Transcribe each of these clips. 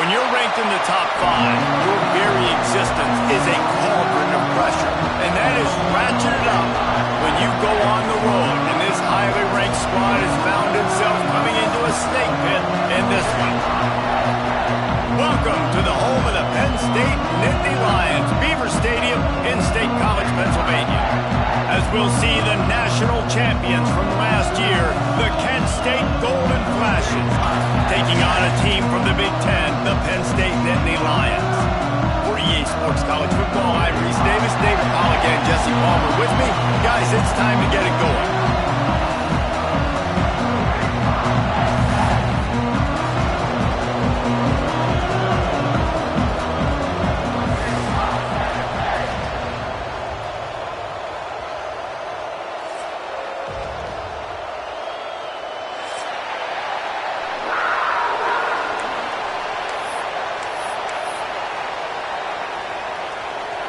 When you're ranked in the top 5, your very existence is a cauldron of pressure. And that is ratcheted up when you go on the road. And this highly ranked squad has found itself coming into a snake pit in this one. Welcome to the home of the Penn State Nittany Lions, Beaver Stadium in State College, Pennsylvania. As we'll see the national champions from last year, the Kent State Golden Flashes, taking on a team from the Big Ten, the Penn State Nittany Lions. For EA Sports College Football, I'm Reese Davis, David Pollock, and Jesse Palmer with me. Guys, it's time to get it going.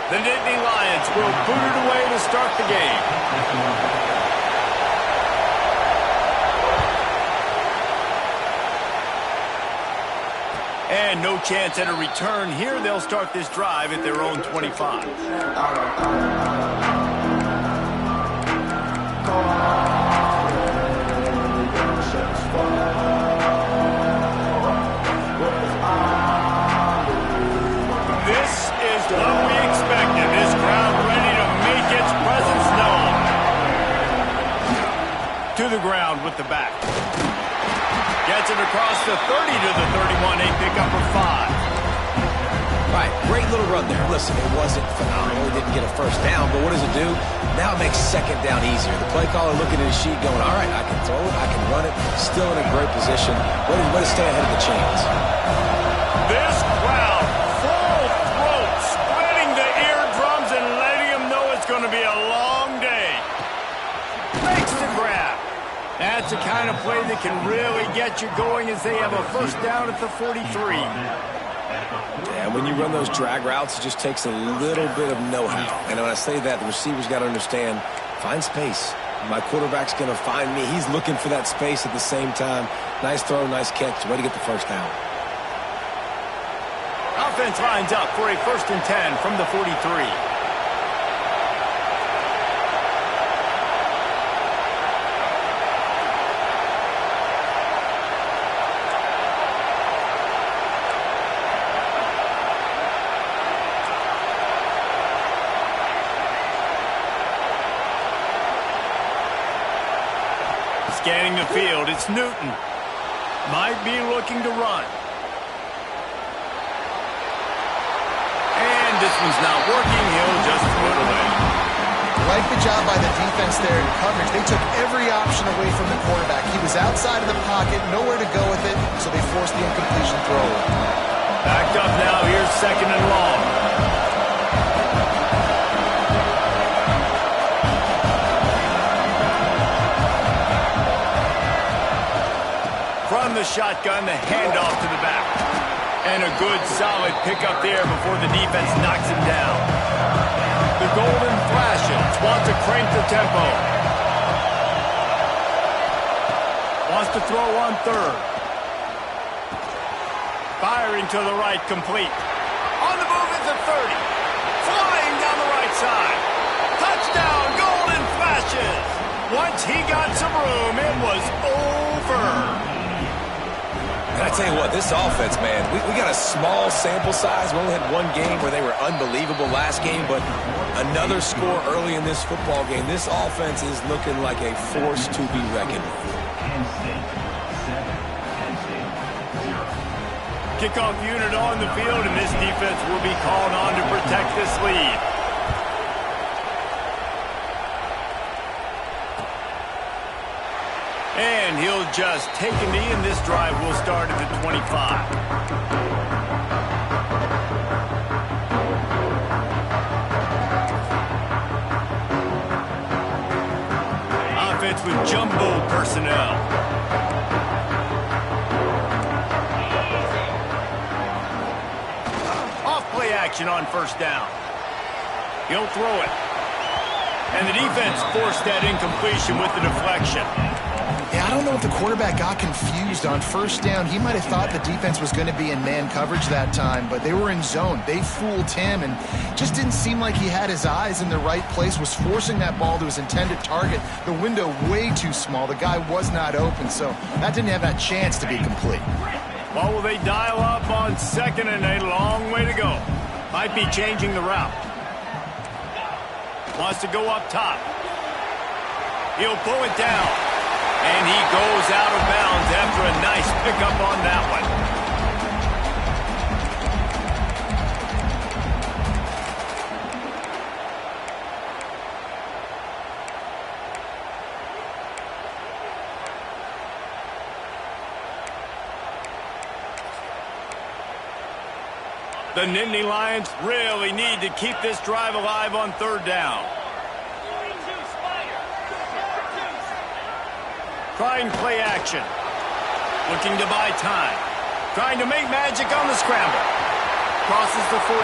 The Nittany Lions will boot it away to start the game. And no chance at a return here. They'll start this drive at their own 25. This is what we expected. This crowd ready to make its presence known. To the ground with the back. Gets it across the 30 to the 31. A pickup of 5. Right, great little run there. Listen, it wasn't phenomenal. He didn't get a first down, but what does it do? Now it makes second down easier. The play caller looking at his sheet going, all right, I can throw it, I can run it. Still in a great position. Way to stay ahead of the chains. This crowd, full throat, spreading the eardrums and letting them know it's going to be a long day. Makes the grab. That's the kind of play that can really get you going as they have a first down at the 43. Yeah, when you run those drag routes, it just takes a little bit of know-how. And when I say that, the receiver's got to understand, find space. My quarterback's going to find me. He's looking for that space at the same time. Nice throw, nice catch. Way to get the first down. Offense lines up for a 1st and 10 from the 43. Scanning the field, it's Newton. Might be looking to run. And this one's not working. He'll just throw it away. Like the job by the defense there in coverage. They took every option away from the quarterback. He was outside of the pocket, nowhere to go with it, so they forced the incompletion throw. Backed up now. Here's 2nd and long. From the shotgun, the handoff to the back. And a good, solid pickup there before the defense knocks him down. The Golden Flashes want to crank the tempo. Wants to throw on 3rd. Firing to the right, complete. On the move at the 30. Flying down the right side. Touchdown, Golden Flashes. Once he got some room, it was over. And I tell you what, this offense, man, we got a small sample size. We only had one game where they were unbelievable last game, but another score early in this football game. This offense is looking like a force to be reckoned with. Kickoff unit on the field, and this defense will be called on to protect this lead. And he'll just take a knee, and this drive will start at the 25. Offense with jumbo personnel. Off-play action on 1st down. He'll throw it. And the defense forced that incompletion with the deflection. Yeah, I don't know if the quarterback got confused on first down. He might have thought the defense was going to be in man coverage that time, but they were in zone. They fooled him and just didn't seem like he had his eyes in the right place, was forcing that ball to his intended target. The window way too small. The guy was not open, so that didn't have that chance to be complete. Well, will they dial up on 2nd and a long way to go? Might be changing the route. Wants to go up top. He'll pull it down. And he goes out of bounds after a nice pickup on that one. The Nittany Lions really need to keep this drive alive on 3rd down. Trying play action. Looking to buy time. Trying to make magic on the scramble. Crosses the 45.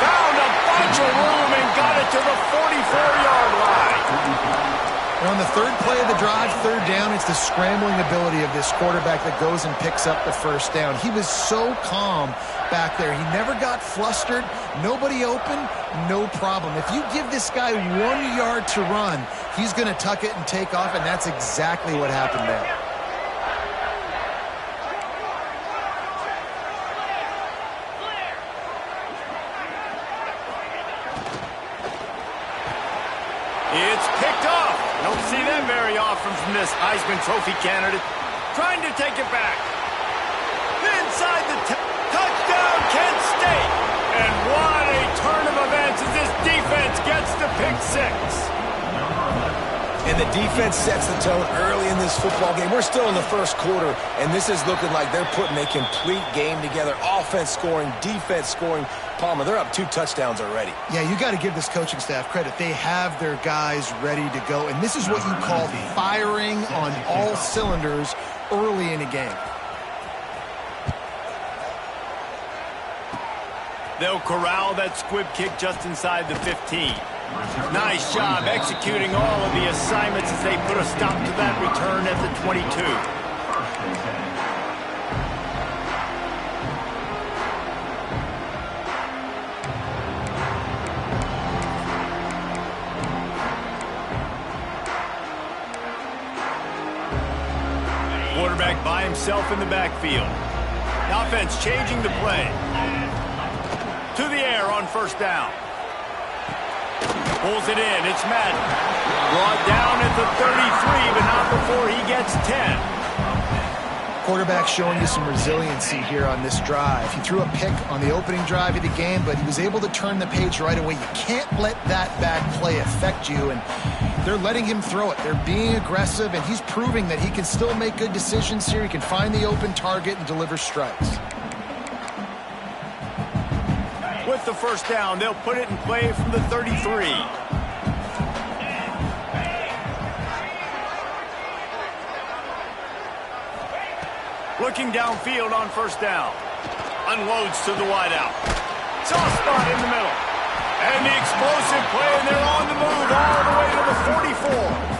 Found a bunch of room and got it to the 44-yard line. On the 3rd play of the drive, 3rd down, it's the scrambling ability of this quarterback that goes and picks up the 1st down. He was so calm back there. He never got flustered. Nobody open, no problem. If you give this guy 1 yard to run, he's going to tuck it and take off, and that's exactly what happened there. It's picked off. Don't see that very often from this Heisman Trophy candidate. Trying to take it back. Inside the touchdown, Kent State. And what a turn of events as this defense gets the pick 6. And the defense sets the tone early in this football game. We're still in the 1st quarter, and this is looking like they're putting a complete game together. Offense scoring, defense scoring. Palmer, they're up 2 touchdowns already. Yeah, you got to give this coaching staff credit. They have their guys ready to go, and this is what you call firing on all cylinders early in a game. They'll corral that squib kick just inside the 15. Nice job executing all of the assignments as they put a stop to that return at the 22. Quarterback by himself in the backfield. The offense changing the play. To the air on 1st down. Pulls it in. It's Madden. Brought down at the 33, but not before he gets 10. Quarterback showing you some resiliency here on this drive. He threw a pick on the opening drive of the game, but he was able to turn the page right away. You can't let that bad play affect you, and they're letting him throw it. They're being aggressive, and he's proving that he can still make good decisions here. He can find the open target and deliver strikes. With the 1st down, they'll put it in play from the 33. Looking downfield on 1st down. Unloads to the wideout. Soft spot in the middle. And the explosive play, and they're on the move all the way to the 44.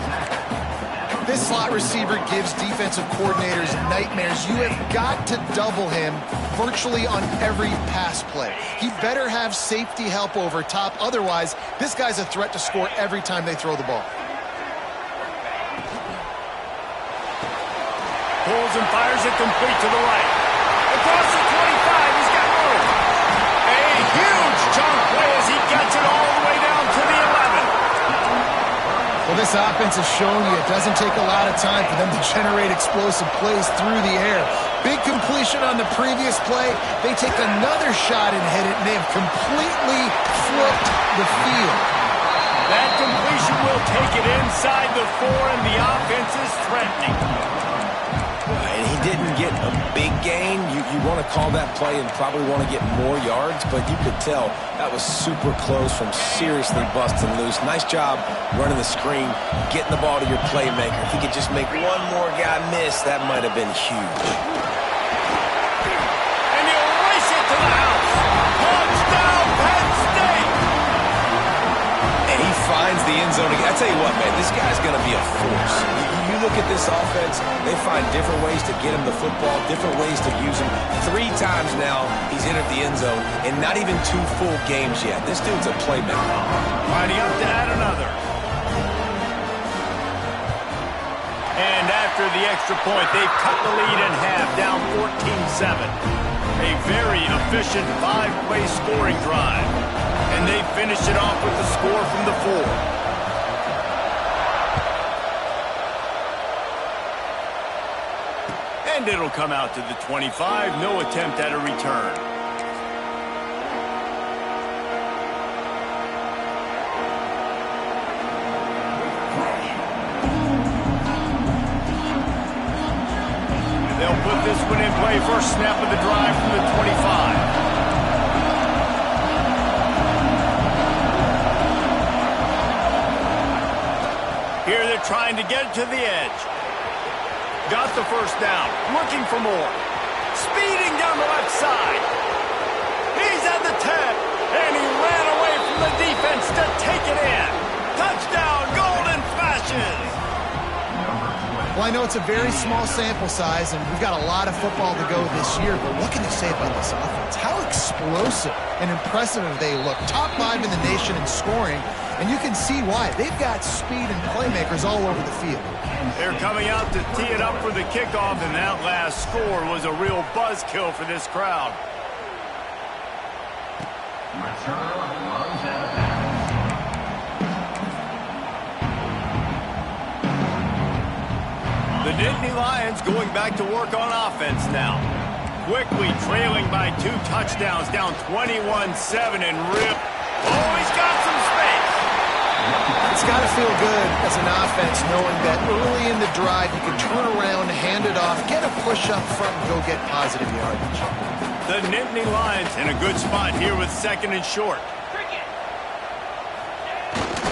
This slot receiver gives defensive coordinators nightmares. You have got to double him virtually on every pass play. He better have safety help over top. Otherwise, this guy's a threat to score every time they throw the ball. Pulls and fires it complete to the right. Across the 25, he's got room. A huge chunk play as he gets it all the way down to the 11. Well, this offense has shown you it doesn't take a lot of time for them to generate explosive plays through the air. Big completion on the previous play. They take another shot and hit it, and they have completely flipped the field. That completion will take it inside the 4, and the offense is threatening. And he didn't get a big gain. You want to call that play and probably want to get more yards, but you could tell that was super close from seriously busting loose. Nice job running the screen, getting the ball to your playmaker. If he could just make one more guy miss, that might have been huge. And he'll race it to the house. Touchdown, Penn State! And he finds the end zone again. I tell you what, man, this guy's going to be a force. You look at this offense, they find different ways to get him the football, different ways to use him. 3 times now he's entered the end zone, and not even 2 full games yet. This dude's a playmaker. Lining up to add another. And after the extra point, they've cut the lead in half, down 14-7. A very efficient 5-play scoring drive. And they finish it off with the score from the 4. And it'll come out to the 25. No attempt at a return. They'll put this one in play. First snap of the drive from the 25. Here they're trying to get it to the edge. Got the first down. Looking for more. Speeding down the left side. He's at the 10. And he ran away from the defense to take it in. Touchdown, Golden Flashes. Well, I know it's a very small sample size, and we've got a lot of football to go this year, but what can you say about this offense? How explosive and impressive they look. Top 5 in the nation in scoring, and you can see why. They've got speed and playmakers all over the field. They're coming out to tee it up for the kickoff, and that last score was a real buzzkill for this crowd. The Nittany Lions going back to work on offense now. Quickly trailing by 2 touchdowns, down 21-7, and rip. Oh, he's got some space. It's got to feel good as an offense knowing that early in the drive you can turn around, hand it off, get a push up front, and go get positive yardage. The Nittany Lions in a good spot here with 2nd and short.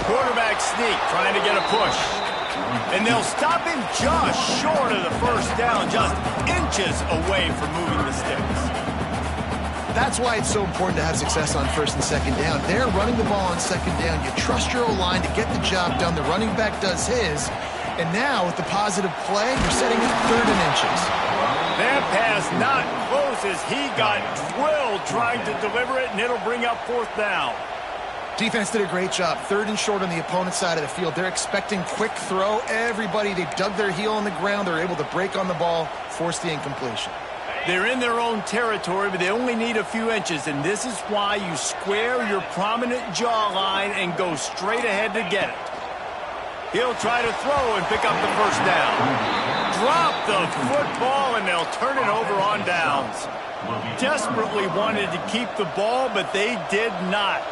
Quarterback sneak, trying to get a push. And they'll stop him just short of the first down, just inches away from moving the sticks. That's why it's so important to have success on 1st and 2nd down. They're running the ball on 2nd down. You trust your O-line to get the job done. The running back does his. And now, with the positive play, you're setting it 3rd and inches. That pass not close as he got drilled trying to deliver it, and it'll bring up 4th down. Defense did a great job. 3rd and short on the opponent's side of the field. They're expecting quick throw. Everybody, they dug their heel on the ground. They're able to break on the ball, force the incompletion. They're in their own territory, but they only need a few inches, and this is why you square your prominent jawline and go straight ahead to get it. He'll try to throw and pick up the first down. Drop the football, and they'll turn it over on downs. Desperately wanted to keep the ball, but they did not.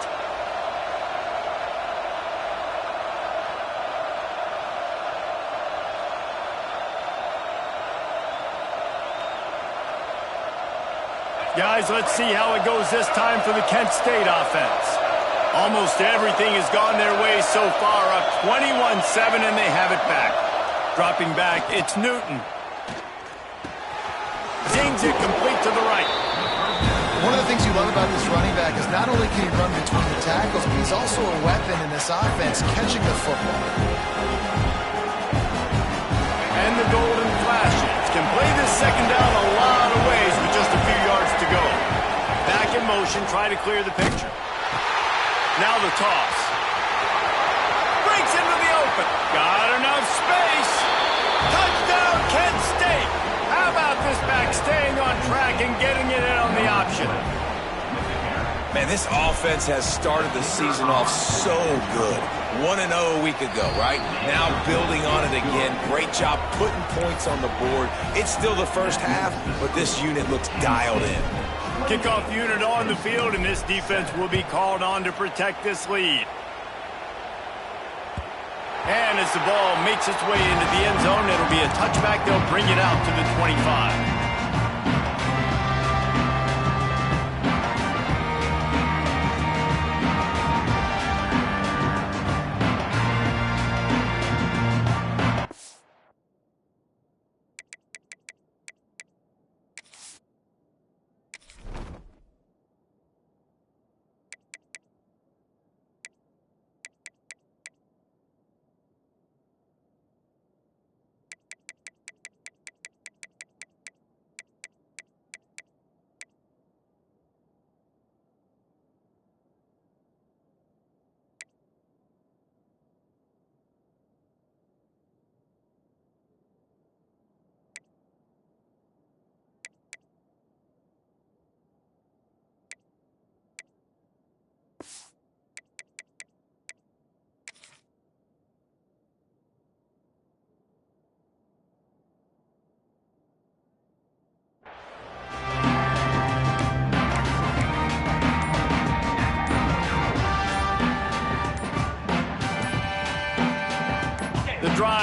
Guys, let's see how it goes this time for the Kent State offense. Almost everything has gone their way so far, up 21-7, and they have it back. Dropping back, it's Newton. Zings it complete to the right. One of the things you love about this running back is not only can he run between the tackles, but he's also a weapon in this offense, catching the football. And the Golden Flashes can play this 2nd down a lot of ways with just a few yards to go. Back in motion, try to clear the picture. Now the toss. Breaks into the open. Got enough space. Touchdown, Kent State. How about this back staying on track and getting it in on the option? Man, this offense has started the season off so good. 1-0 a week ago, right? Now building on it again. Great job putting points on the board. It's still the first half, but this unit looks dialed in. Kickoff unit on the field, and this defense will be called on to protect this lead. And as the ball makes its way into the end zone, it'll be a touchback. They'll bring it out to the 25.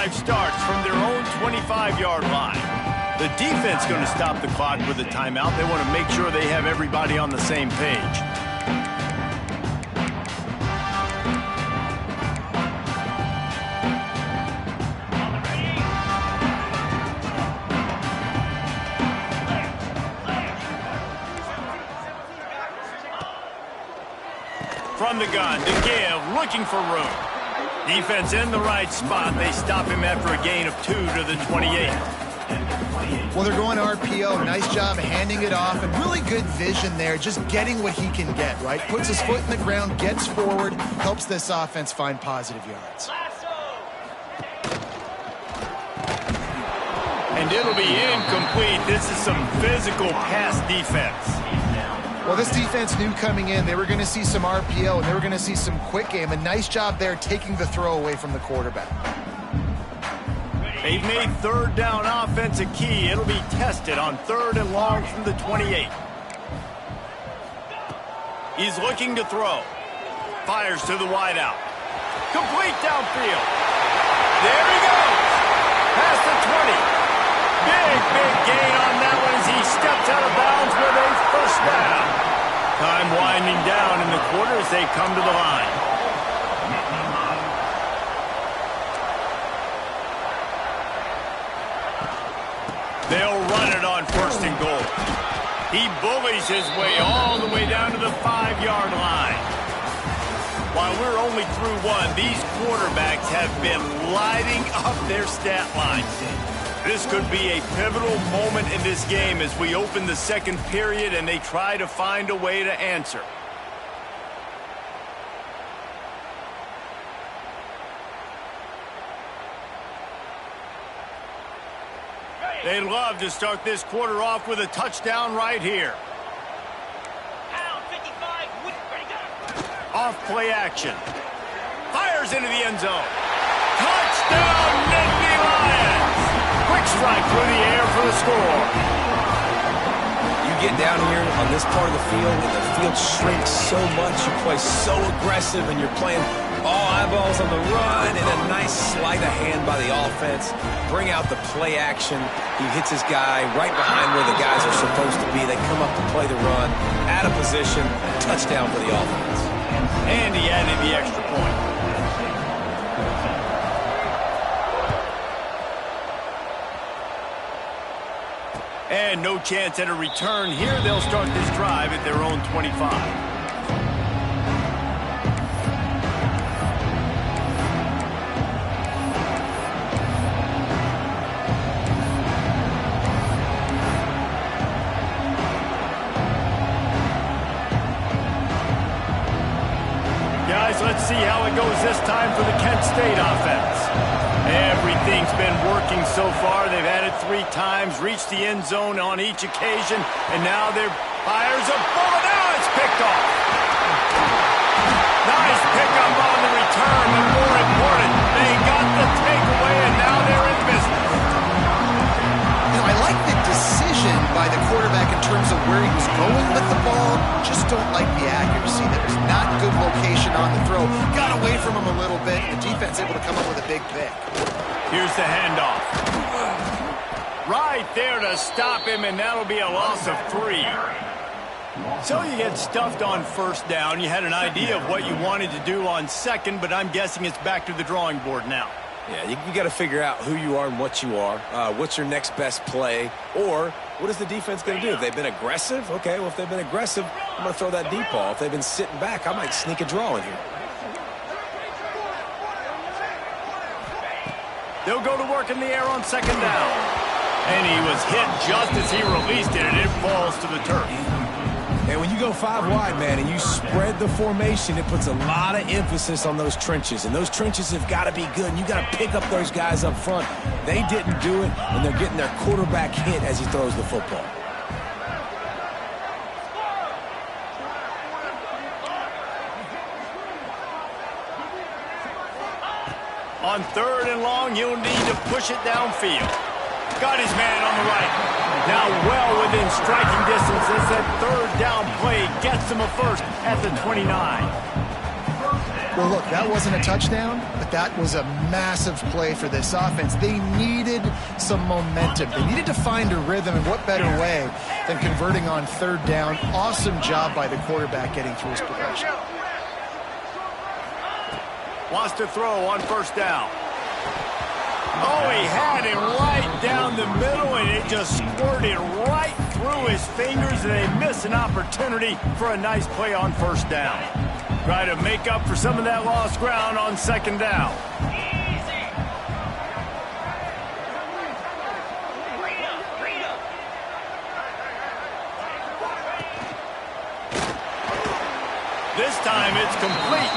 drive starts from their own 25-yard line. The defense going to stop the clock with a timeout. They want to make sure they have everybody on the same page. From the gun to give, looking for room. Defense in the right spot. They stop him after a gain of 2 to the 28. Well, they're going RPO. Nice job handing it off, and really good vision there, just getting what he can get, right? Puts his foot in the ground, gets forward, helps this offense find positive yards. And it'll be incomplete. This is some physical pass defense. Well, this defense knew coming in they were going to see some RPO and they were going to see some quick game. A nice job there taking the throw away from the quarterback. They've made third down offense a key. It'll be tested on 3rd and long from the 28. He's looking to throw. Fires to the wideout. Complete downfield. There he goes. Past the 20. Big gain on that one as he steps out of bounds with a first down. Time winding down in the quarter as they come to the line. They'll run it on 1st and goal. He bullies his way all the way down to the 5-yard line. While we're only through one, these quarterbacks have been lighting up their stat line. This could be a pivotal moment in this game as we open the second period and they try to find a way to answer. They'd love to start this quarter off with a touchdown right here. Off play action. Fires into the end zone. Touchdown, Nittany Lions! Quick strike through the air for the score. You get down here on this part of the field, and the field shrinks so much. You play so aggressive, and you're playing all eyeballs on the run, and a nice sleight of hand by the offense. Bring out the play action. He hits his guy right behind where the guys are supposed to be. They come up to play the run, out of position, touchdown for the offense. And he added the extra point. And no chance at a return here. They'll start this drive at their own 25. Let's see how it goes this time for the Kent State offense. Everything's been working so far. They've had it 3 times, reached the end zone on each occasion, and now they're fires a bullet. Now it's picked off. Nice pickup on the return, but more important, they got the takeaway, and now they're in business. You know, I like the decision by the quarterback in terms of where he was going with the ball. Just don't like the accuracy. There was not good location on the throw. Got away from him a little bit. The defense able to come up with a big pick. Here's the handoff. Right there to stop him, and that'll be a loss of 3. So you get stuffed on 1st down. You had an idea of what you wanted to do on 2nd, but I'm guessing it's back to the drawing board now. Yeah, you got to figure out who you are and what you are. What's your next best play? Or what is the defense going to do? If they've been aggressive, okay, well, if they've been aggressive, I'm going to throw that deep ball. If they've been sitting back, I might sneak a draw in here. They'll go to work in the air on 2nd down. And he was hit just as he released it, and it falls to the turf. And when you go 5 wide, man, and you spread the formation, it puts a lot of emphasis on those trenches. And those trenches have got to be good. And you got to pick up those guys up front. They didn't do it, and they're getting their quarterback hit as he throws the football. On 3rd and long, he'll need to push it downfield. Got his man on the right. Now well within striking distance as that 3rd down play gets him a first at the 29. Well, look, that wasn't a touchdown, but that was a massive play for this offense. They needed some momentum. They needed to find a rhythm, and what better way than converting on third down. Awesome job by the quarterback getting through his progression. Wants to throw on first down. Oh, he had it right down the middle, and it just squirted right through his fingers, and they miss an opportunity for a nice play on first down. Try to make up for some of that lost ground on second down. This time it's complete,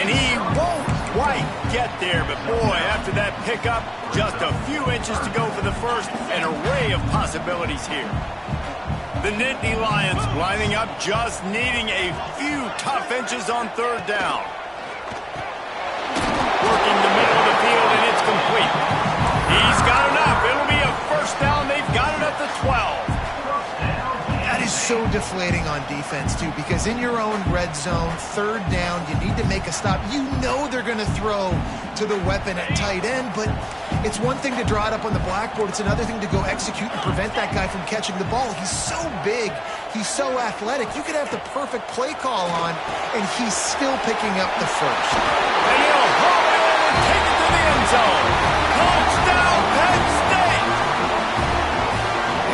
and he won't quite get there, but boy, after that pickup, just a few inches to go for the first, an array of possibilities here. The Nittany Lions lining up, just needing a few tough inches on third down. Working the middle of the field, and it's complete. He's got enough. It'll be a first down. They've got it at the 12. That is so deflating on defense, too, because in your own red zone, third down, you need to make a stop. You know they're going to throw to the weapon at tight end, but it's one thing to draw it up on the blackboard. It's another thing to go execute and prevent that guy from catching the ball. He's so big. He's so athletic. You could have the perfect play call on, and he's still picking up the first. And he'll haul it over, take it to the end zone. Touchdown, Penn State!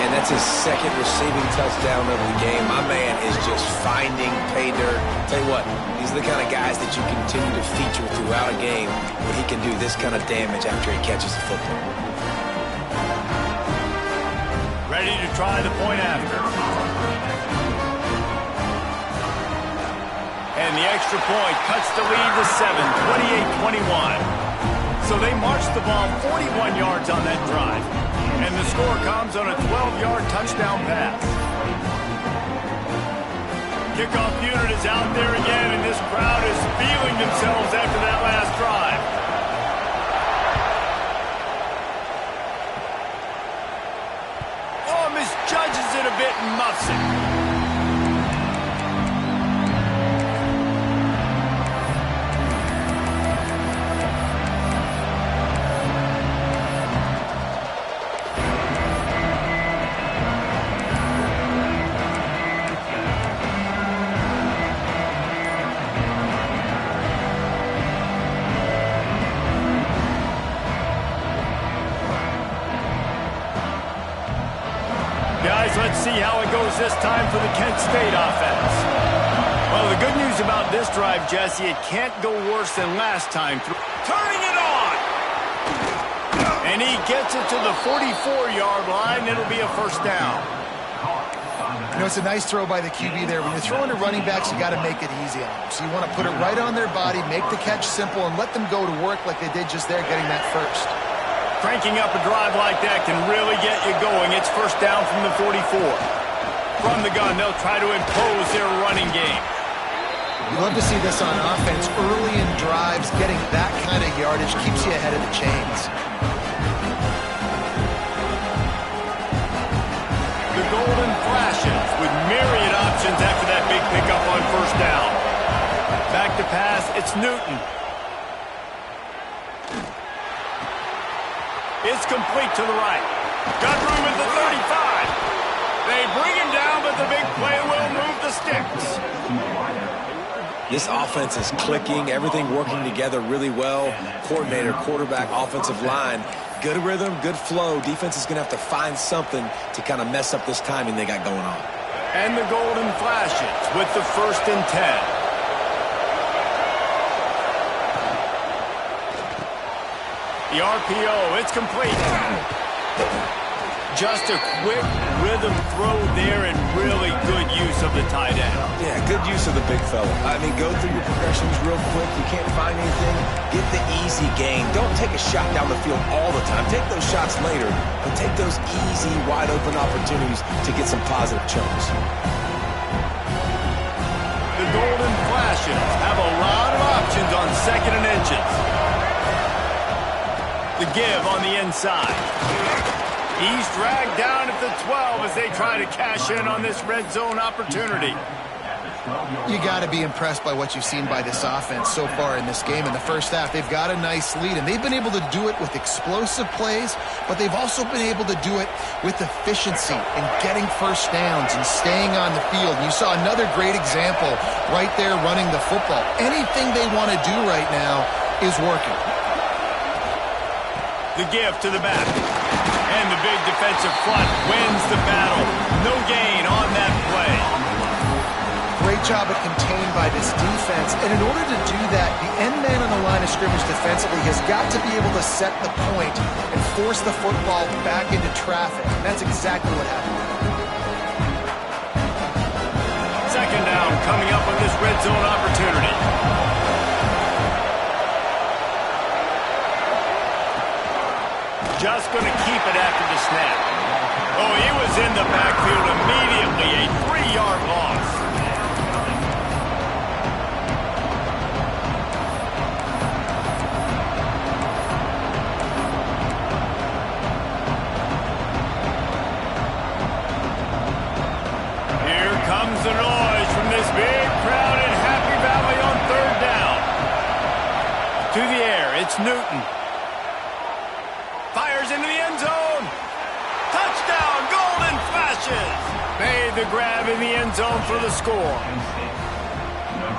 And that's his second receiving touchdown of the game. My man is just finding pay dirt. Tell you what, these are the kind of guys that you continue to feature throughout a game when he can do this kind of damage after he catches the football. Ready to try the point after. And the extra point cuts the lead to 7, 28-21. So they marched the ball 41 yards on that drive. And the score comes on a 12-yard touchdown pass. Kickoff unit is out there again, and this crowd is feeling themselves after that last drive. Oh, misjudges it a bit and muffs it. Guys, let's see how it goes this time for the Kent State offense. Well, the good news about this drive, Jesse, it can't go worse than last time. Turning it on! And he gets it to the 44-yard line. It'll be a first down. You know, it's a nice throw by the QB there. When you're throwing to running backs, you got to make it easy on them. So you want to put it right on their body, make the catch simple, and let them go to work like they did just there, getting that first. Cranking up a drive like that can really get you going. It's first down from the 44. From the gun, they'll try to impose their running game. You love to see this on offense. Early in drives, getting that kind of yardage keeps you ahead of the chains. The Golden flashes with myriad options after that big pickup on first down. Back to pass, it's Newton. It's complete to the right. Got room at the 35. They bring him down, but the big play will move the sticks. This offense is clicking, everything working together really well. Coordinator, quarterback, offensive line. Good rhythm, good flow. Defense is going to have to find something to kind of mess up this timing they got going on. And the Golden flashes with the 1st and 10. The RPO, it's complete. Just a quick rhythm throw there and really good use of the tight end. Yeah, good use of the big fella. I mean, go through your progressions real quick. You can't find anything. Get the easy gain. Don't take a shot down the field all the time. Take those shots later, but take those easy, wide-open opportunities to get some positive chunks. The Golden flashes have a lot of options on 2nd and inches. The give on the inside. He's dragged down at the 12 as they try to cash in on this red zone opportunity. You got to be impressed by what you've seen by this offense so far in this game. In the first half, they've got a nice lead, and they've been able to do it with explosive plays, but they've also been able to do it with efficiency and getting first downs and staying on the field. You saw another great example right there running the football. Anything they want to do right now is working. The give to the back. And the big defensive front wins the battle. No gain on that play. Great job of contained by this defense. And in order to do that, the end man on the line of scrimmage defensively has got to be able to set the point and force the football back into traffic. And that's exactly what happened. Second down coming up on this red zone opportunity. Just going to keep it after the snap. Oh, he was in the backfield immediately. A 3-yard loss. Here comes the noise from this big crowd in Happy Valley on third down. To the air, it's Newton. Fires into the end zone. Touchdown, Golden Flashes. Made the grab in the end zone for the score.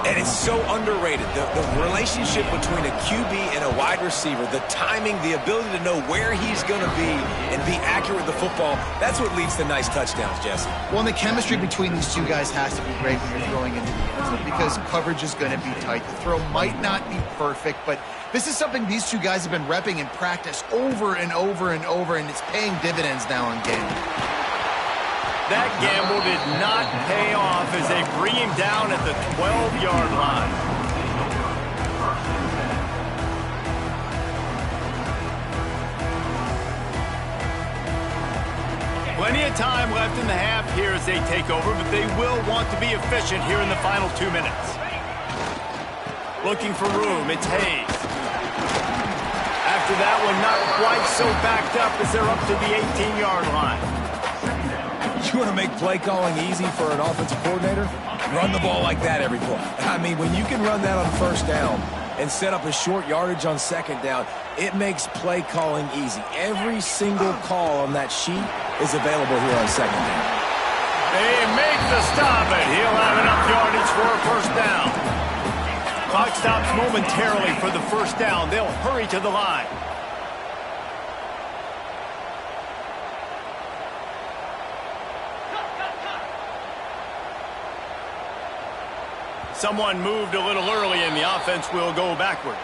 And it's so underrated. The relationship between a QB and a wide receiver, the timing, the ability to know where he's going to be and be accurate with the football, that's what leads to nice touchdowns, Jesse. Well, and the chemistry between these two guys has to be great when you're throwing into the end zone because coverage is going to be tight. The throw might not be perfect, but this is something these two guys have been repping in practice over and over and over, and it's paying dividends now in game. That gamble did not pay off as they bring him down at the 12-yard line. Plenty of time left in the half here as they take over, but they will want to be efficient here in the final 2 minutes. Looking for room, it's Hayes. After that one, not quite so backed up as they're up to the 18-yard line. You want to make play calling easy for an offensive coordinator? Run the ball like that every play. I mean, when you can run that on first down and set up a short yardage on second down, it makes play calling easy. Every single call on that sheet is available here on second down. They make the stop, and he'll have enough yardage for a first down. Clock stops momentarily for the first down. They'll hurry to the line. Someone moved a little early, and the offense will go backward.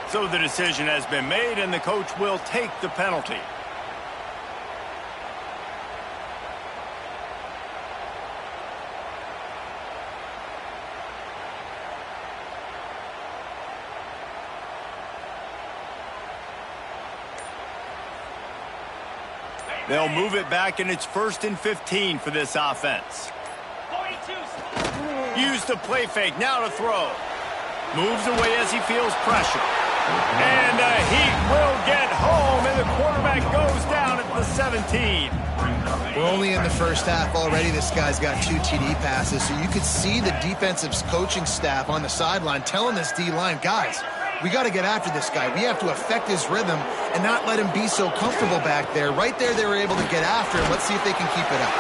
So the decision has been made, and the coach will take the penalty. They'll move it back, and it's 1st and 15 for this offense. Use the play fake, now to throw. Moves away as he feels pressure. And he will get home, and the quarterback goes down at the 17. We're only in the first half already. This guy's got 2 TD passes, so you could see the defensive coaching staff on the sideline telling this D-line, guys, we got to get after this guy. We have to affect his rhythm and not let him be so comfortable back there. Right there, they were able to get after him. Let's see if they can keep it up.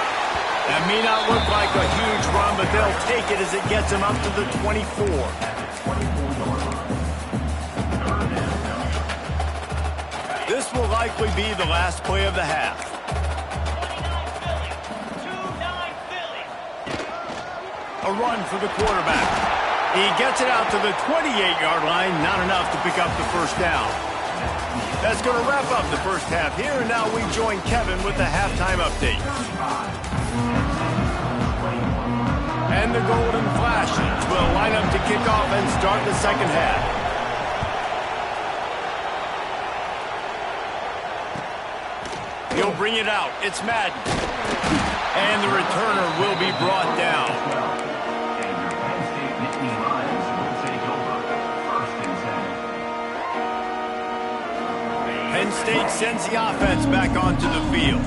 That may not look like a huge run, but they'll take it as it gets them up to the 24. This will likely be the last play of the half. A run for the quarterback. He gets it out to the 28-yard line, not enough to pick up the first down. That's going to wrap up the first half here, and now we join Kevin with the halftime update. And the Golden Flashes will line up to kick off and start the second half. He'll bring it out. It's Madden. And the returner will be brought down. Penn State sends the offense back onto the field.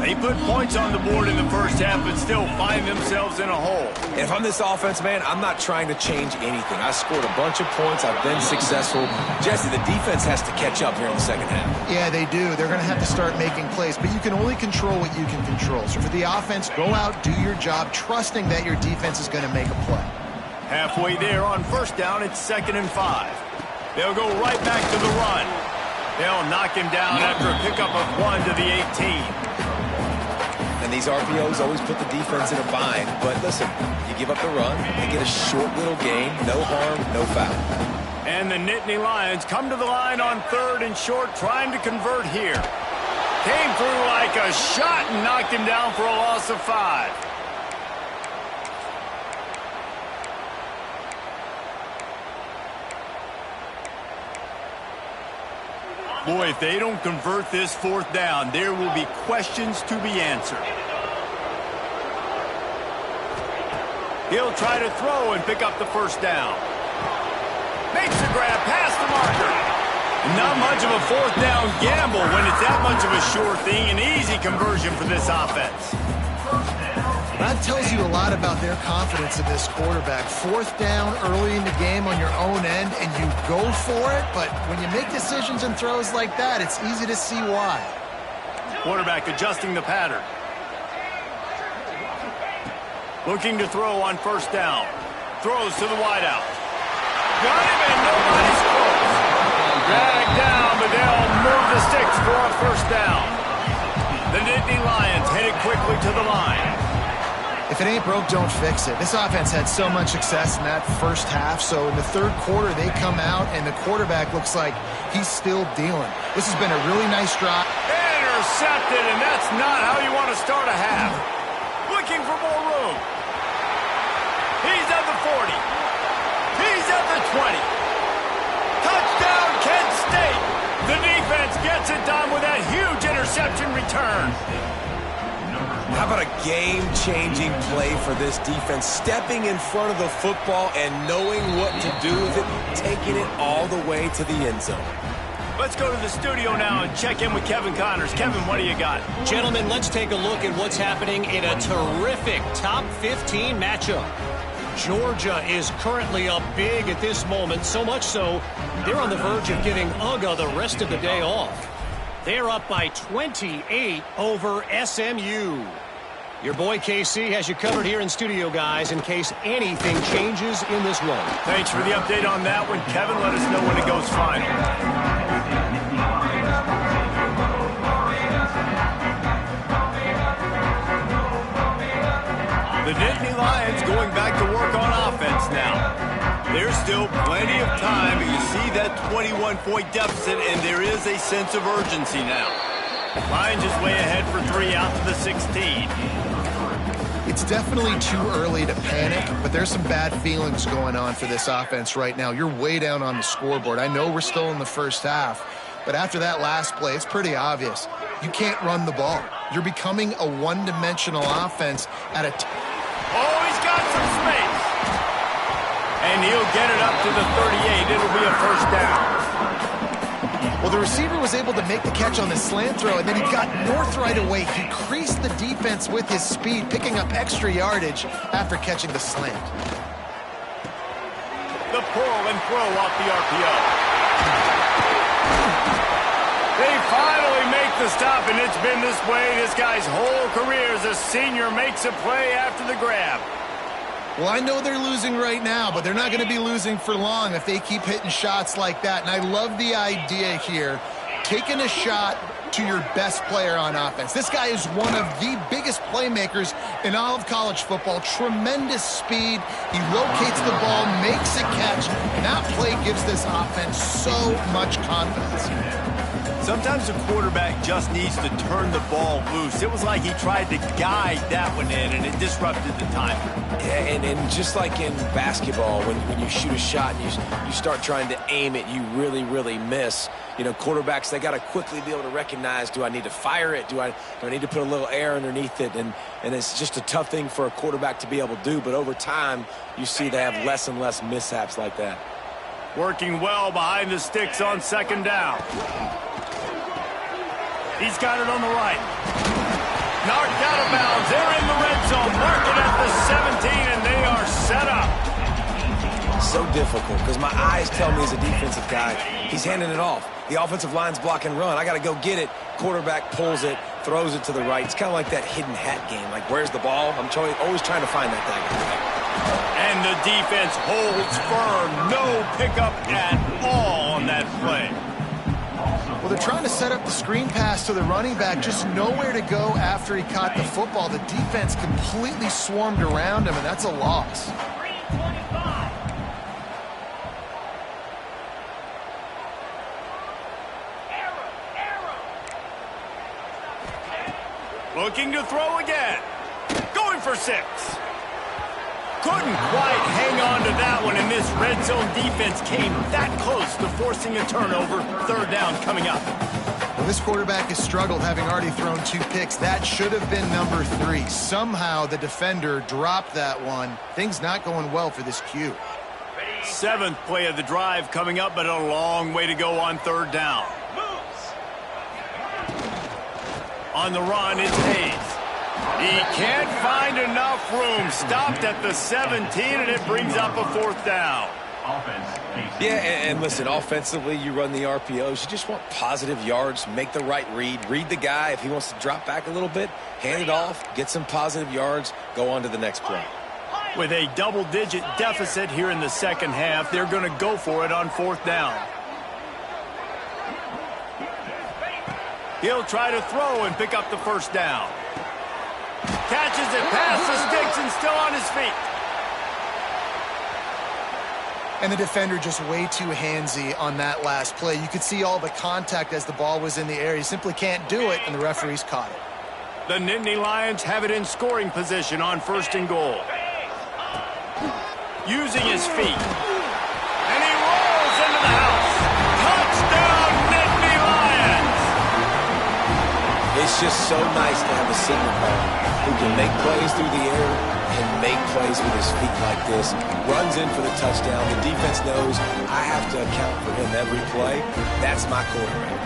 They put points on the board in the first half, but still find themselves in a hole. And if I'm this offense, man, I'm not trying to change anything. I scored a bunch of points. I've been successful. Jesse, the defense has to catch up here in the second half. Yeah, they do. They're going to have to start making plays, but you can only control what you can control. So for the offense, go out, do your job, trusting that your defense is going to make a play. Halfway there on first down, it's 2nd and 5. They'll go right back to the run. They'll knock him down after a pickup of 1 to the 18. And these RPOs always put the defense in a bind. But listen, you give up the run, they get a short little gain, no harm, no foul. And the Nittany Lions come to the line on 3rd and short, trying to convert here. Came through like a shot and knocked him down for a loss of 5. Boy, if they don't convert this 4th down, there will be questions to be answered. He'll try to throw and pick up the 1st down. Makes the grab past the marker. Not much of a 4th down gamble when it's that much of a sure thing. An easy conversion for this offense. That tells you a lot about their confidence in this quarterback. 4th down early in the game on your own end, and you go for it, but when you make decisions and throws like that, it's easy to see why. Quarterback adjusting the pattern. Looking to throw on 1st down. Throws to the wideout. Got him, and nobody's close. Dragged down, but they'll move the sticks for a 1st down. The Nittany Lions headed quickly to the line. If it ain't broke, don't fix it. This offense had so much success in that first half, so in the 3rd quarter, they come out, and the quarterback looks like he's still dealing. This has been a really nice drive. Intercepted, and that's not how you want to start a half. Looking for more room. He's at the 40. He's at the 20. Touchdown, Kent State. The defense gets it done with that huge interception return. How about a game-changing play for this defense? Stepping in front of the football and knowing what to do with it, taking it all the way to the end zone. Let's go to the studio now and check in with Kevin Connors. Kevin, what do you got? Gentlemen, let's take a look at what's happening in a terrific top 15 matchup. Georgia is currently up big at this moment, so much so they're on the verge of giving UGA the rest of the day off. They're up by 28 over SMU. Your boy KC has you covered here in studio, guys, in case anything changes in this one. Thanks for the update on that one, Kevin. Let us know when it goes final. The Nittany Lions going back to work on offense now. There's still plenty of time, but you see that 21-point deficit, and there is a sense of urgency now. Lions is way ahead for 3 out to the 16. It's definitely too early to panic, but there's some bad feelings going on for this offense right now. You're way down on the scoreboard. I know we're still in the first half, but after that last play, it's pretty obvious. You can't run the ball. You're becoming a one-dimensional offense at a Oh, he's got some space. And he'll get it up to the 38. It'll be a 1st down. Well, the receiver was able to make the catch on the slant throw, and then he got north right away. He creased the defense with his speed, picking up extra yardage after catching the slant. The pull and throw off the RPO. They finally make the stop, and it's been this way this guy's whole career as a senior. Makes a play after the grab. Well, I know they're losing right now, but they're not going to be losing for long if they keep hitting shots like that. And I love the idea here, taking a shot to your best player on offense. This guy is one of the biggest playmakers in all of college football. Tremendous speed. He locates the ball, makes a catch, and that play gives this offense so much confidence. Sometimes a quarterback just needs to turn the ball loose. It was like he tried to guide that one in, and it disrupted the timing. Yeah, and just like in basketball, when you shoot a shot and you start trying to aim it, you really, really miss. You know, quarterbacks, they got to quickly be able to recognize, do I need to fire it? Do I need to put a little air underneath it? And it's just a tough thing for a quarterback to be able to do. But over time, you see they have less and less mishaps like that. Working well behind the sticks on 2nd down. He's got it on the right. knocked out of bounds. They're in the red zone. Mark it at the 17, and they are set up. So difficult because my eyes tell me as a defensive guy, he's handing it off. The offensive line's block and run. I got to go get it. Quarterback pulls it, throws it to the right. It's kind of like that hidden hat game. Like, where's the ball? I'm always trying to find that thing. And the defense holds firm. No pickup at all on that play. Well, they're trying to set up the screen pass to the running back, just nowhere to go after he caught the football. The defense completely swarmed around him, and that's a loss. Looking to throw again. Going for 6. Couldn't quite hang on to that one, and this red zone defense came that close to forcing a turnover. 3rd down coming up. Well, this quarterback has struggled, having already thrown 2 picks. That should have been number 3. Somehow the defender dropped that one. Things not going well for this Q. 7th play of the drive coming up, but a long way to go on 3rd down. On the run, it's Hayes. He can't find enough room. Stopped at the 17, and it brings up a 4th down. Yeah, and listen, offensively, you run the RPOs. You just want positive yards, make the right read the guy. If he wants to drop back a little bit, hand it off, get some positive yards, go on to the next play. With a double-digit deficit here in the 2nd half, they're going to go for it on 4th down. He'll try to throw and pick up the 1st down. Catches it past the sticks and still on his feet. And the defender just way too handsy on that last play. You could see all the contact as the ball was in the air. He simply can't do it, and the referees caught it. The Nittany Lions have it in scoring position on 1st and goal. Using his feet. And he rolls into the house. Touchdown, Nittany Lions! It's just so nice to have a signal caller who can make plays through the air and make plays with his feet like this. Runs in for the touchdown. The defense knows I have to account for him every play. That's my quarterback.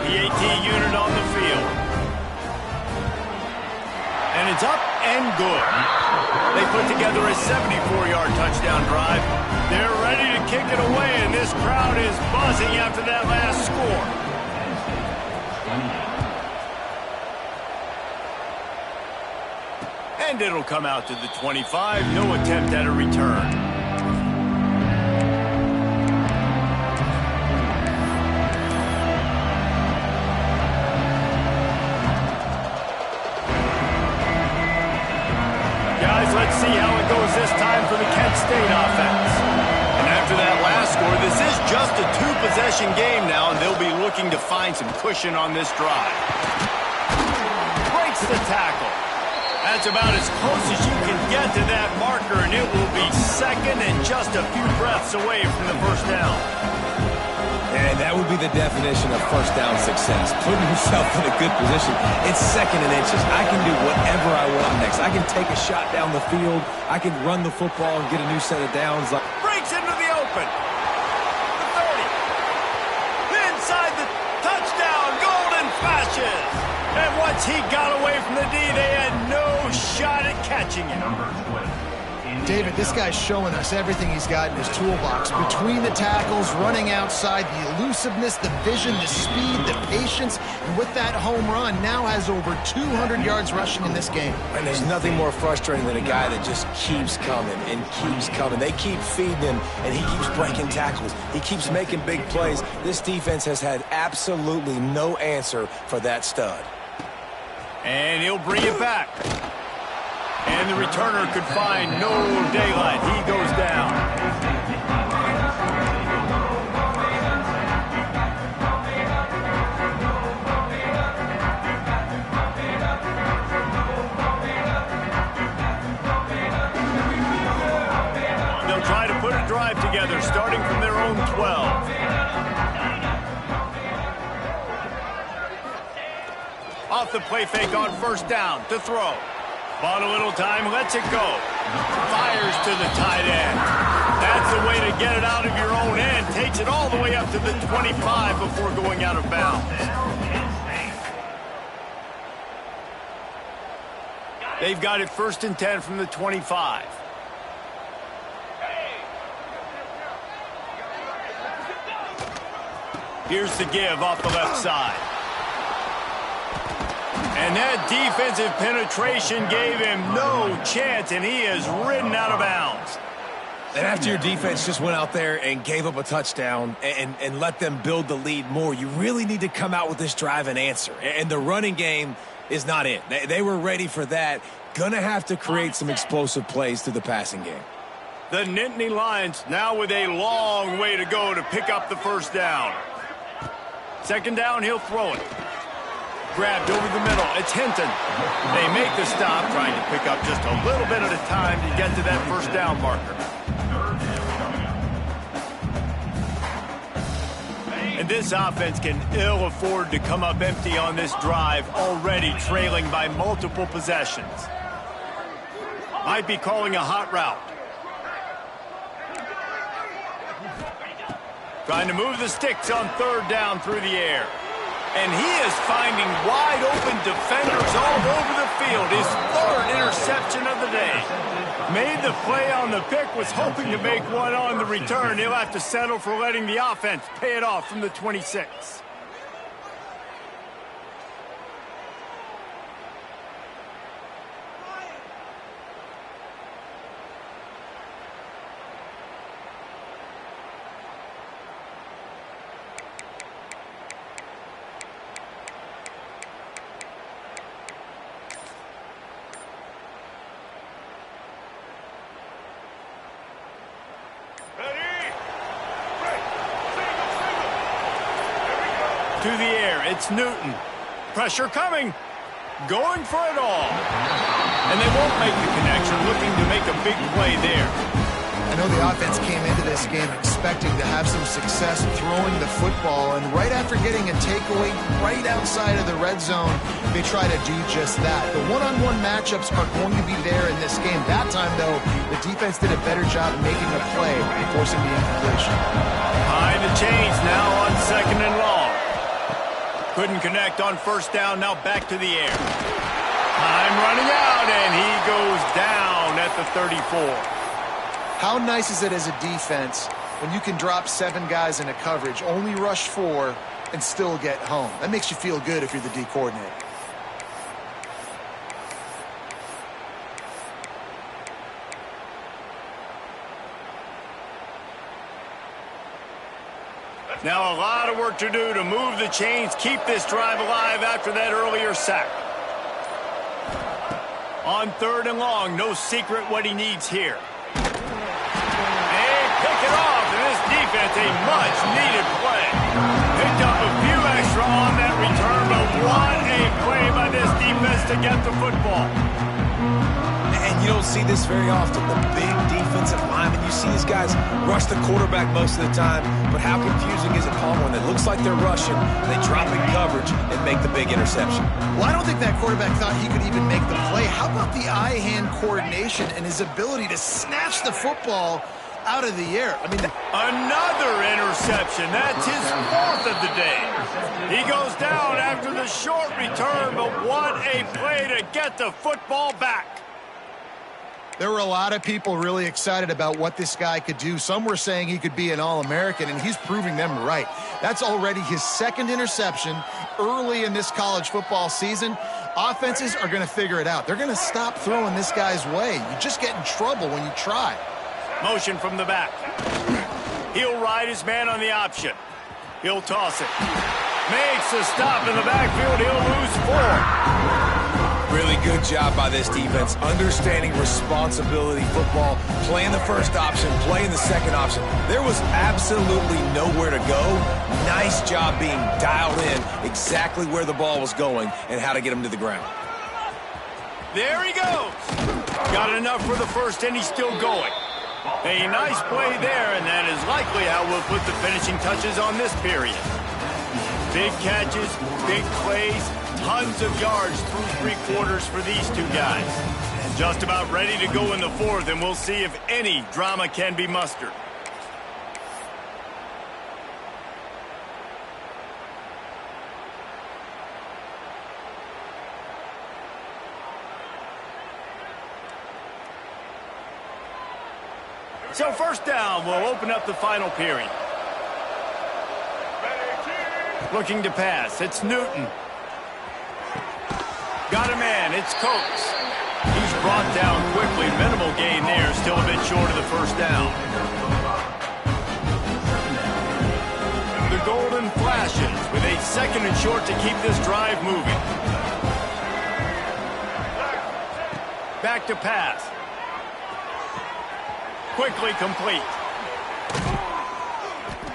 The AT unit on the field. And it's up and good. They put together a 74-yard touchdown drive. They're ready to kick it away, and this crowd is buzzing after that last score. And it'll come out to the 25. No attempt at a return. Guys, let's see how it goes this time for the Kent State offense. And after that last score, this is just a 2-possession game now, and they'll be looking to find some cushion on this drive. Breaks the tackle. That's about as close as you can get to that marker, and it will be 2nd and just a few breaths away from the 1st down. And that would be the definition of 1st down success. Putting yourself in a good position. It's 2nd and inches. I can do whatever I want next. I can take a shot down the field. I can run the football and get a new set of downs. Breaks into the open. The 30. Inside the touchdown. Golden flashes. And once he got away from the D, they had no shot at catching him. David, this guy's showing us everything he's got in his toolbox. Between the tackles, running outside, the elusiveness, the vision, the speed, the patience, and with that home run, now has over 200 yards rushing in this game. And there's nothing more frustrating than a guy that just keeps coming and keeps coming. They keep feeding him, and he keeps breaking tackles. He keeps making big plays. This defense has had absolutely no answer for that stud. And he'll bring it back. And the returner could find no daylight. He goes down. They'll try to put a drive together, starting from their own 12. Off the play fake on 1st down to throw. Bought a little time, lets it go. Fires to the tight end. That's the way to get it out of your own end. Takes it all the way up to the 25 before going out of bounds. They've got it 1st and 10 from the 25. Here's the give off the left side. And that defensive penetration gave him no chance, and he is ridden out of bounds. And after your defense just went out there and gave up a touchdown and let them build the lead more, you really need to come out with this drive and answer. And the running game is not it. They were ready for that. Gonna have to create some explosive plays through the passing game. The Nittany Lions now with a long way to go to pick up the 1st down. 2nd down, he'll throw it. Grabbed over the middle. It's Hinton. They make the stop, trying to pick up just a little bit at a time to get to that 1st down marker. And this offense can ill afford to come up empty on this drive, already trailing by multiple possessions. Might be calling a hot route. Trying to move the sticks on 3rd down through the air. And he is finding wide open defenders all over the field. His 3rd interception of the day. Made the play on the pick, was hoping to make one on the return. He'll have to settle for letting the offense pay it off from the 26. To the air, it's Newton. Pressure coming. Going for it all. And they won't make the connection, looking to make a big play there. I know the offense came into this game expecting to have some success throwing the football, and right after getting a takeaway right outside of the red zone, they try to do just that. The one-on-one matchups are going to be there in this game. That time, though, the defense did a better job making a play and forcing the incompletion. Behind the chains now on 2nd and long. Couldn't connect on 1st down, now back to the air. Time running out, and he goes down at the 34. How nice is it as a defense when you can drop 7 guys into coverage, only rush 4, and still get home? That makes you feel good if you're the D coordinator. Now a lot of work to do to move the chains, keep this drive alive after that earlier sack. On 3rd and long, no secret what he needs here. And pick it off, and this defense, a much-needed play. Picked up a few extra on that return, but what a play by this defense to get the football. And you don't see this very often, the big defensive linemen. You see these guys rush the quarterback most of the time, but how confusing is it, Palmer, when it looks like they're rushing, they drop in coverage and make the big interception? Well, I don't think that quarterback thought he could even make the play. How about the eye-hand coordination and his ability to snatch the football out of the air? I mean, another interception. That's his 4th of the day. He goes down after the short return, but what a play to get the football back. there were a lot of people really excited about what this guy could do. Some were saying he could be an All-American, and he's proving them right. That's already his 2nd interception early in this college football season. Offenses are going to figure it out. They're going to stop throwing this guy's way. You just get in trouble when you try. Motion from the back. He'll ride his man on the option. He'll toss it. Makes a stop in the backfield. He'll lose 4. Really good job by this defense, understanding responsibility football, playing the first option, playing the second option. There was absolutely nowhere to go. Nice job being dialed in exactly where the ball was going and how to get him to the ground. There he goes. Got enough for the first, and he's still going. A nice play there, and that is likely how we'll put the finishing touches on this period. Big catches, big plays, tons of yards through 3 quarters for these two guys. Just about ready to go in the 4th, and we'll see if any drama can be mustered. So first down will open up the final period. Looking to pass. It's Newton. Got a man. It's Coates. He's brought down quickly. Minimal gain there. Still a bit short of the first down. The golden flashes with a 2nd and short to keep this drive moving. Back to pass. Quickly complete.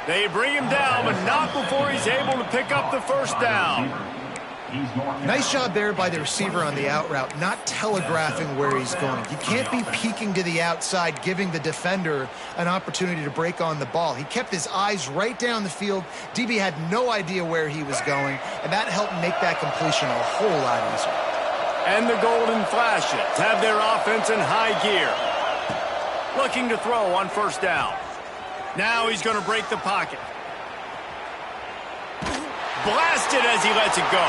They bring him down, but not before he's able to pick up the first down. Nice job there by the receiver on the out route, not telegraphing where he's going. You can't be peeking to the outside, giving the defender an opportunity to break on the ball. He kept his eyes right down the field. DB had no idea where he was going, and that helped make that completion a whole lot easier. And the Golden Flashes have their offense in high gear. Looking to throw on first down. Now he's going to break the pocket. Blasted as he lets it go.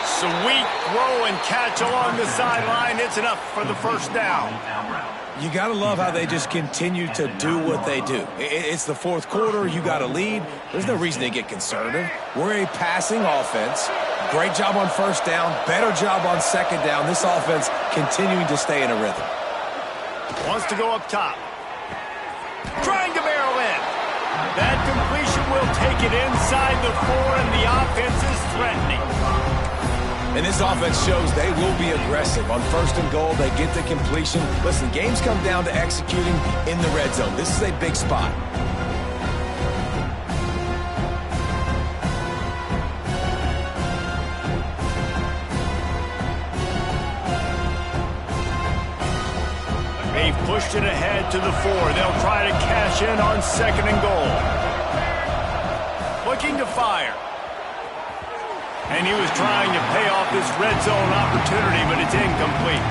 Sweet throw and catch along the sideline. It's enough for the first down. You got to love how they just continue to do what they do. It's the fourth quarter. You got a lead. There's no reason to get conservative. We're a passing offense. Great job on first down. Better job on second down. This offense continuing to stay in a rhythm. Wants to go up top. Trying to barrel in. That completion will take it inside the 4, and the offense is threatening. And this offense shows they will be aggressive. On first and goal, they get the completion. Listen, games come down to executing in the red zone. This is a big spot. They've pushed it ahead to the 4. They'll try to cash in on 2nd and goal. Looking to fire. And he was trying to pay off this red zone opportunity, but it's incomplete.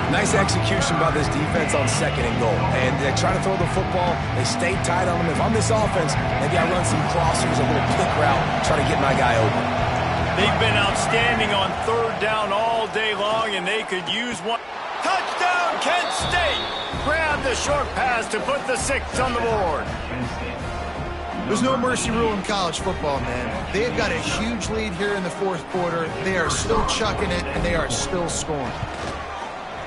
Nice execution by this defense on 2nd and goal. And they try to throw the football. They stay tight on him. If I'm this offense, maybe I run some crossers, a little pick route, try to get my guy open. They've been outstanding on 3rd down all day long, and they could use one. Touchdown, Kent State! Grab the short pass to put the 6 on the board. There's no mercy rule in college football, man. They've got a huge lead here in the 4th quarter. They are still chucking it, and they are still scoring.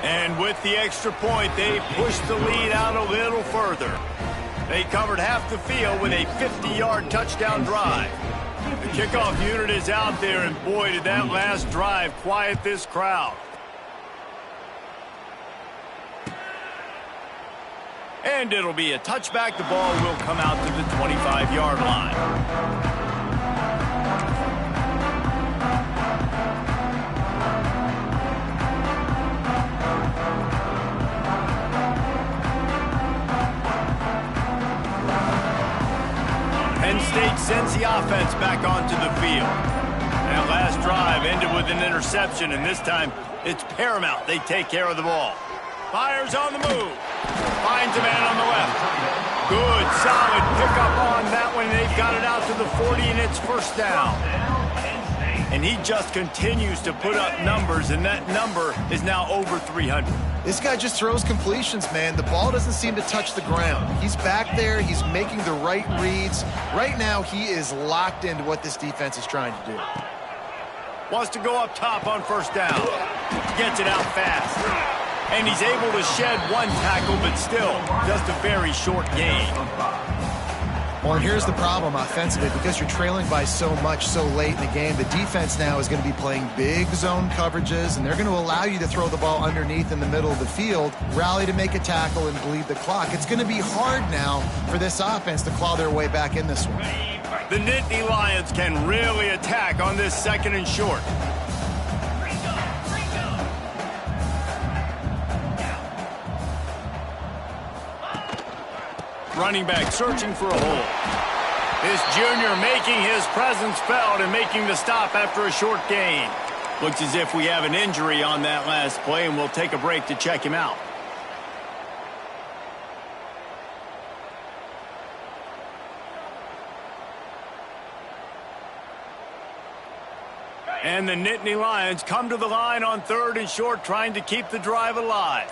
And with the extra point, they pushed the lead out a little further. They covered half the field with a 50-yard touchdown drive. The kickoff unit is out there, and boy, did that last drive quiet this crowd. And it'll be a touchback. The ball will come out to the 25-yard line. Penn State sends the offense back onto the field. That last drive ended with an interception, and this time it's paramount they take care of the ball. Fires on the move. Finds a man on the left. Good, solid pickup on that one. They've got it out to the 40, and it's first down. And he just continues to put up numbers, and that number is now over 300. This guy just throws completions, man. The ball doesn't seem to touch the ground. He's back there. He's making the right reads. Right now, he is locked into what this defense is trying to do. Wants to go up top on first down. Gets it out fast. And he's able to shed one tackle, but still just a very short gain. Well, and here's the problem offensively. Because you're trailing by so much so late in the game, the defense now is going to be playing big zone coverages, and they're going to allow you to throw the ball underneath in the middle of the field, rally to make a tackle, and bleed the clock. It's going to be hard now for this offense to claw their way back in this one. The Nittany Lions can really attack on this 2nd and short. Running back searching for a hole. This junior making his presence felt and making the stop after a short gain. Looks as if we have an injury on that last play, and we'll take a break to check him out. And the Nittany Lions come to the line on 3rd and short, trying to keep the drive alive.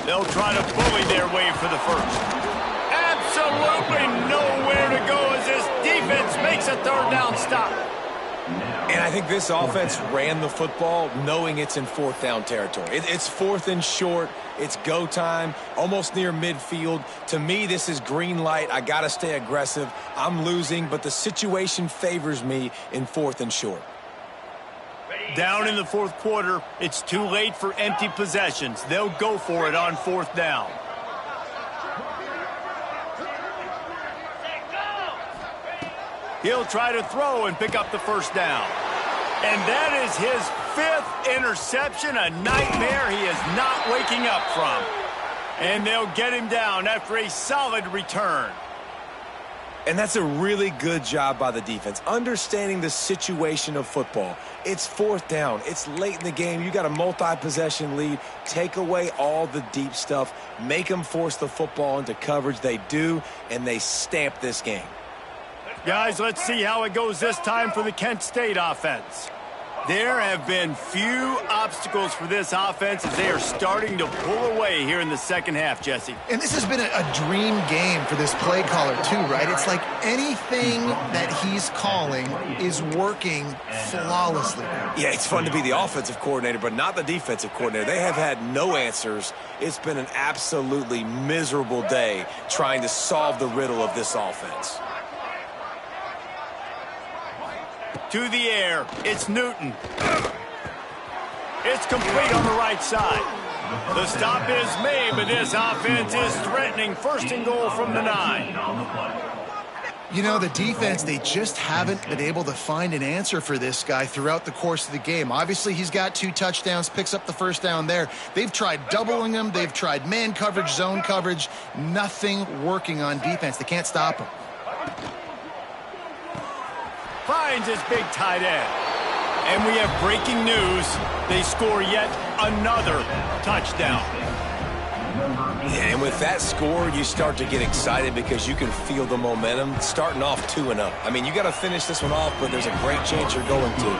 They'll try to bully their way for the first. Absolutely nowhere to go as this defense makes a third down stop. And I think this offense ran the football knowing it's in fourth down territory. It's fourth and short. It's go time, almost near midfield. To me, this is green light. I got to stay aggressive. I'm losing, but the situation favors me in fourth and short. Down in the fourth quarter, it's too late for empty possessions. They'll go for it on fourth down. He'll try to throw and pick up the first down. And that is his 5th interception, a nightmare he is not waking up from. And they'll get him down after a solid return. And that's a really good job by the defense, understanding the situation of football. It's fourth down. It's late in the game. You got a multi-possession lead. Take away all the deep stuff. Make them force the football into coverage. They do, and they stamp this game. Guys, let's see how it goes this time for the Kent State offense. There have been few obstacles for this offense as they are starting to pull away here in the second half, Jesse. And this has been a dream game for this play caller too, right? It's like anything that he's calling is working flawlessly. Yeah, it's fun to be the offensive coordinator, but not the defensive coordinator. They have had no answers. It's been an absolutely miserable day trying to solve the riddle of this offense. To the air, it's Newton. It's complete on the right side. The stop is made, but this offense is threatening first and goal from the 9. You know, the defense, they just haven't been able to find an answer for this guy throughout the course of the game. Obviously, he's got 2 touchdowns, picks up the first down there. They've tried doubling him. They've tried man coverage, zone coverage. Nothing working on defense. They can't stop him. Finds his big tight end. And we have breaking news. They score yet another touchdown. Yeah, and with that score, you start to get excited because you can feel the momentum starting off 2-0. I mean, you got to finish this one off, but there's a great chance you're going to.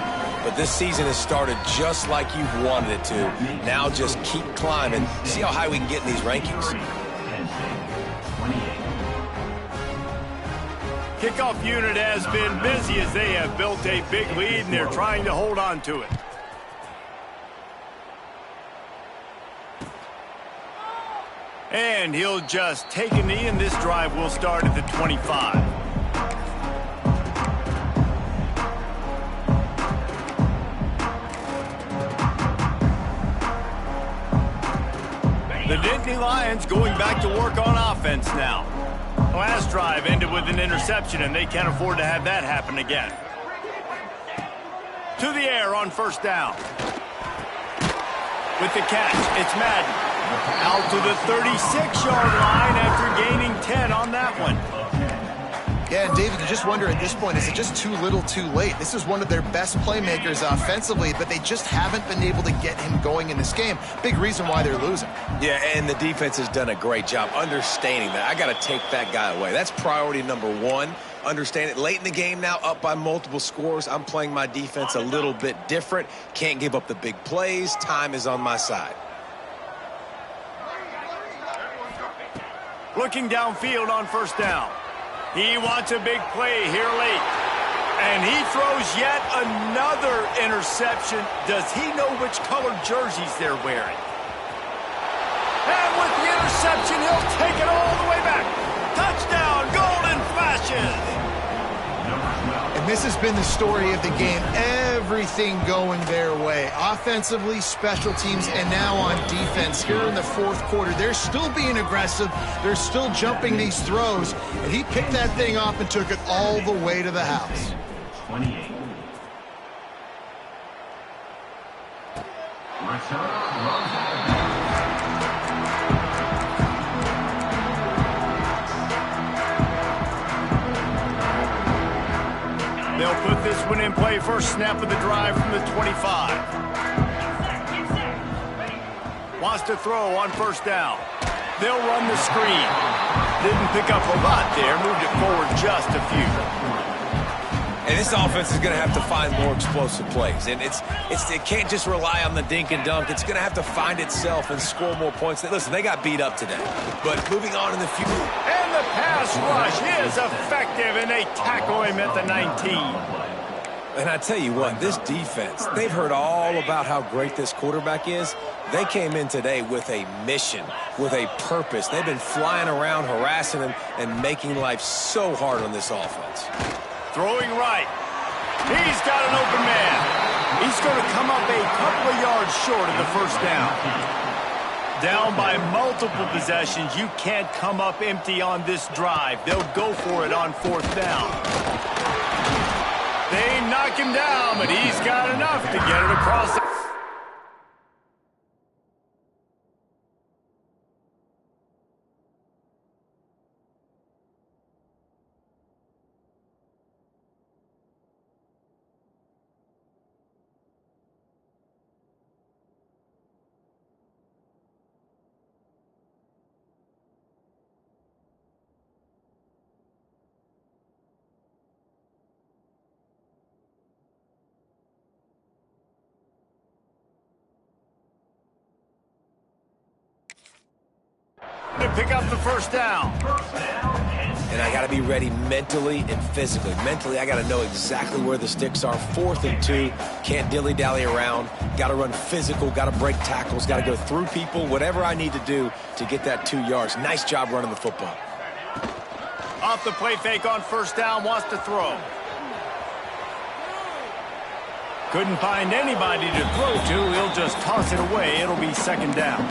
But this season has started just like you've wanted it to. Now just keep climbing. See how high we can get in these rankings. Kickoff unit has been busy as they have built a big lead, and they're trying to hold on to it. And he'll just take a knee, and this drive will start at the 25. The Nittany Lions going back to work on offense now. Last drive ended with an interception, and they can't afford to have that happen again. To the air on first down. With the catch, it's Madden. Out to the 36-yard line after gaining 10 on that one. Yeah, and David, you just wonder at this point, is it just too little too late? This is one of their best playmakers offensively, but they just haven't been able to get him going in this game. Big reason why they're losing. Yeah, and the defense has done a great job understanding that. I got to take that guy away. That's priority number 1. Understand it. Late in the game now, up by multiple scores. I'm playing my defense a little bit different. Can't give up the big plays. Time is on my side. Looking downfield on first down. He wants a big play here late. And he throws yet another interception. Does he know which colored jerseys they're wearing? And with the interception, he'll take it all the way back. Touchdown, Golden Flashes. And this has been the story of the game. Everything going their way. Offensively, special teams, and now on defense. Here in the fourth quarter, they're still being aggressive. They're still jumping these throws. And he picked that thing off and took it all the way to the house. 28. They'll put this one in play. First snap of the drive from the 25. Wants to throw on first down. They'll run the screen. Didn't pick up a lot there. Moved it forward just a few. And this offense is going to have to find more explosive plays. And it can't just rely on the dink and dunk. It's going to have to find itself and score more points. Listen, they got beat up today. But moving on in the future. And the pass rush is effective, and they tackle him at the 19. And I tell you what, this defense, they've heard all about how great this quarterback is. They came in today with a mission, with a purpose. They've been flying around, harassing him, and making life so hard on this offense. Throwing right. He's got an open man. He's going to come up a couple of yards short of the first down. Down by multiple possessions. You can't come up empty on this drive. They'll go for it on fourth down. They knock him down, but he's got enough to get it across the... to pick up the first down. And I got to be ready mentally and physically. Mentally, I got to know exactly where the sticks are. 4th and 2. Can't dilly-dally around. Got to run physical. Got to break tackles. Got to go through people. Whatever I need to do to get that 2 yards. Nice job running the football. Off the play fake on first down. Wants to throw. Couldn't find anybody to throw to. He'll just toss it away. It'll be second down.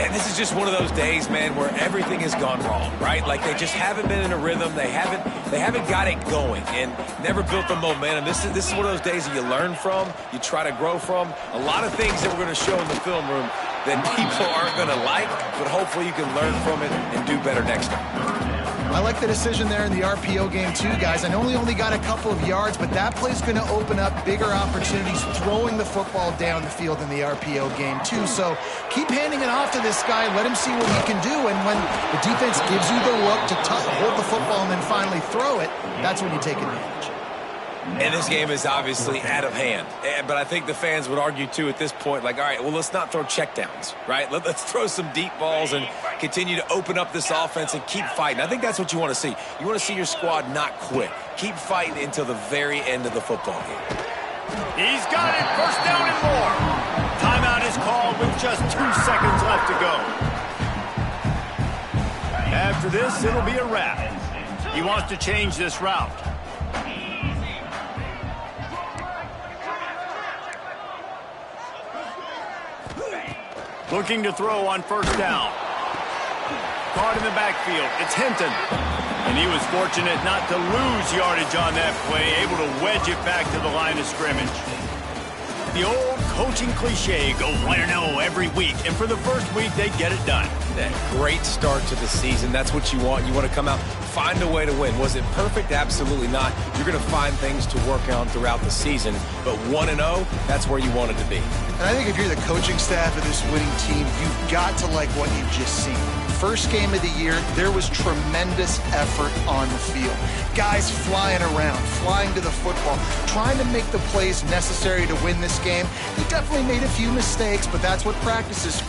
And this is just one of those days, man, where everything has gone wrong, right? Like they just haven't been in a rhythm. They haven't got it going and never built the momentum. This is one of those days that you learn from, you try to grow from. A lot of things that we're going to show in the film room that people aren't going to like, but hopefully you can learn from it and do better next time. I like the decision there in the RPO game too, guys. I know he only got a couple of yards, but that play's going to open up bigger opportunities throwing the football down the field in the RPO game too. So keep handing it off to this guy. Let him see what he can do. And when the defense gives you the look to hold the football and then finally throw it, that's when you take advantage. And this game is obviously out of hand. But I think the fans would argue, too, at this point, like, all right, well, let's not throw checkdowns, right? Let's throw some deep balls and continue to open up this offense and keep fighting. I think that's what you want to see. You want to see your squad not quit. Keep fighting until the very end of the football game. He's got it. First down and more. Timeout is called with just 2 seconds left to go. After this, it'll be a wrap. He wants to change this route. Looking to throw on first down. Caught in the backfield. It's Hinton. And he was fortunate not to lose yardage on that play, able to wedge it back to the line of scrimmage. The old coaching cliche, go 1-0 every week. And for the first week, they get it done. That great start to the season. That's what you want. You want to come out, find a way to win. Was it perfect? Absolutely not. You're going to find things to work on throughout the season. But 1-0, that's where you wanted to be. And I think if you're the coaching staff of this winning team, you've got to like what you've just seen. First game of the year, there was tremendous effort on the field. Guys flying around, flying to the football, trying to make the plays necessary to win this game. He definitely made a few mistakes, but that's what practice is